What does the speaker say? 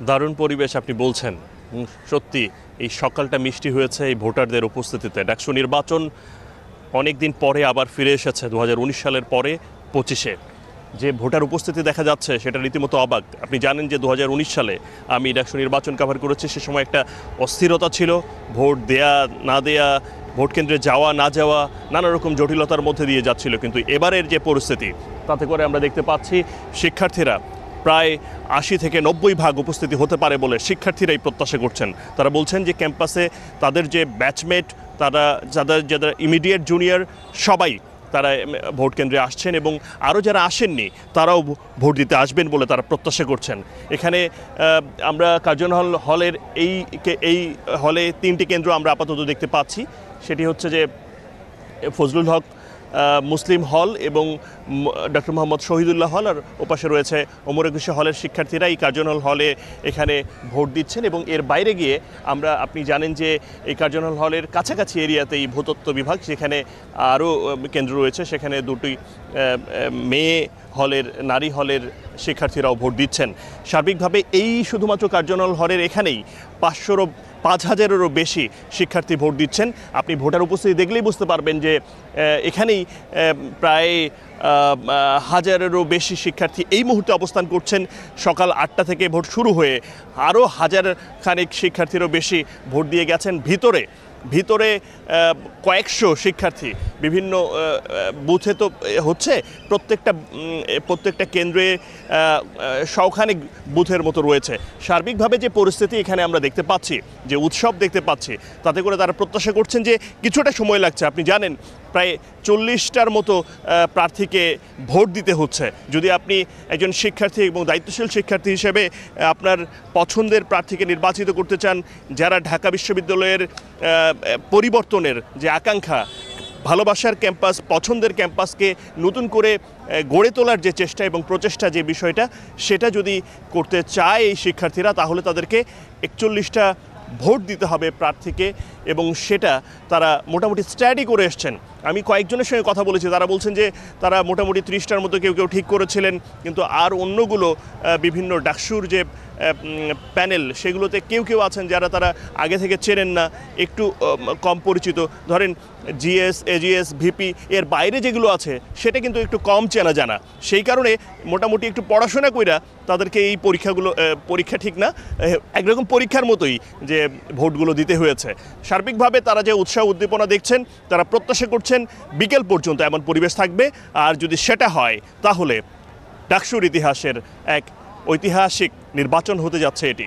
দারুণ পরিবেশ আপনি বলছেন। সত্যি এই সকালটা মিষ্টি হয়েছে এই ভোটারদের উপস্থিতিতে। ডাকসু নির্বাচন অনেক দিন পরে আবার ফিরে এসেছে 2019 সালের পরে 25-এ। যে ভোটার উপস্থিতি দেখা যাচ্ছে সেটা রীতিমতো অবাক। আপনি জানেন যে 2019 সালে আমি ডাকসু নির্বাচন কভার করেছি, সে সময় একটা অস্থিরতা ছিল, ভোট দেয়া না দেয়া, ভোট কেন্দ্রে যাওয়া না যাওয়া, নানা রকম জটিলতার মধ্যে দিয়ে যাচ্ছিল। কিন্তু এবারের যে পরিস্থিতি, তাতে করে আমরা দেখতে পাচ্ছি শিক্ষার্থীরা প্রায় 80 থেকে 90% উপস্থিতি হতে পারে বলে শিক্ষার্থীরাই প্রত্যাশা করছেন। তারা বলছেন যে ক্যাম্পাসে তাদের যে ব্যাচমেট, তারা যারা ইমিডিয়েট জুনিয়র সবাই তারা ভোট কেন্দ্রে আসছেন এবং আরও যারা আসেননি তারাও ভোট দিতে আসবেন বলে তারা প্রত্যাশা করছেন। এখানে আমরা কার্জন হলের এই হলে 3টি কেন্দ্র আমরা আপাতত দেখতে পাচ্ছি। সেটি হচ্ছে যে ফজলুল হক মুসলিম হল এবং ডক্টর মোহাম্মদ শহীদুল্লাহ হল, আর ওপাশে রয়েছে ওমর একুশে হলের শিক্ষার্থীরা এই কার্জন হলে এখানে ভোট দিচ্ছেন। এবং এর বাইরে গিয়ে আপনি জানেন যে এই কার্জন হলের কাছাকাছি এরিয়াতেই ভূতত্ত্ব বিভাগ, সেখানে আরও কেন্দ্র রয়েছে, সেখানে দুটি মেয়ে হলের নারী হলের শিক্ষার্থীরাও ভোট দিচ্ছেন। সার্বিকভাবে এই শুধুমাত্র কার্জন হলের এখানেই 5,000-এরও বেশি শিক্ষার্থী ভোট দিচ্ছেন। আপনি ভোটার উপস্থিতি দেখলেই বুঝতে পারবেন যে এখানেই প্রায় 1000-এরও বেশি শিক্ষার্থী এই মুহূর্তে অবস্থান করছেন। সকাল 8টা থেকে ভোট শুরু হয়ে আরও 1000 খানেক শিক্ষার্থীরও বেশি ভোট দিয়ে গেছেন। ভিতরে কয়েকশো শিক্ষার্থী বিভিন্ন বুথে তো হচ্ছে, প্রত্যেকটা কেন্দ্রে শখানেক বুথের মতো রয়েছে। সার্বিকভাবে যে পরিস্থিতি এখানে আমরা দেখতে পাচ্ছি, যে উৎসব দেখতে পাচ্ছি, তাতে করে তারা প্রত্যাশা করছেন যে কিছুটা সময় লাগছে। আপনি জানেন প্রায় 40টার মতো প্রার্থীকে ভোট দিতে হচ্ছে। যদি আপনি একজন শিক্ষার্থী এবং দায়িত্বশীল শিক্ষার্থী হিসেবে আপনার পছন্দের প্রার্থীকে নির্বাচিত করতে চান, যারা ঢাকা বিশ্ববিদ্যালয়ের পরিবর্তনের যে আকাঙ্ক্ষা, ভালোবাসার ক্যাম্পাস, পছন্দের ক্যাম্পাসকে নতুন করে গড়ে তোলার যে চেষ্টা এবং প্রচেষ্টা, যে বিষয়টা সেটা যদি করতে চায় এই শিক্ষার্থীরা, তাহলে তাদেরকে 41টা ভোট দিতে হবে প্রার্থীকে, এবং সেটা তারা মোটামুটি স্টাডি করে এসছেন। আমি কয়েকজনের সঙ্গে কথা বলেছি, তারা বলছেন যে তারা মোটামুটি 30টার মতো কেউ ঠিক করেছিলেন, কিন্তু আর অন্যগুলো বিভিন্ন ডাকসুর যে প্যানেল, সেগুলোতে কেউ আছেন যারা তারা আগে থেকে চেনেন না, একটু কম পরিচিত। ধরেন জিএস, এজিএস, ভিপি, এর বাইরে যেগুলো আছে সেটা কিন্তু একটু কম চেনা জানা। সেই কারণে মোটামুটি একটু পড়াশোনা কইরা তাদেরকে এই পরীক্ষা ঠিক না, একরকম পরীক্ষার মতোই যে ভোটগুলো দিতে হয়েছে। সার্বিকভাবে তারা যে উৎসাহ উদ্দীপনা দেখছেন, তারা প্রত্যাশা করছেন বিকেল পর্যন্ত এমন পরিবেশ থাকবে। আর যদি সেটা হয়, তাহলে ডাকসুর ইতিহাসের এক ঐতিহাসিক নির্বাচন হতে যাচ্ছে এটি।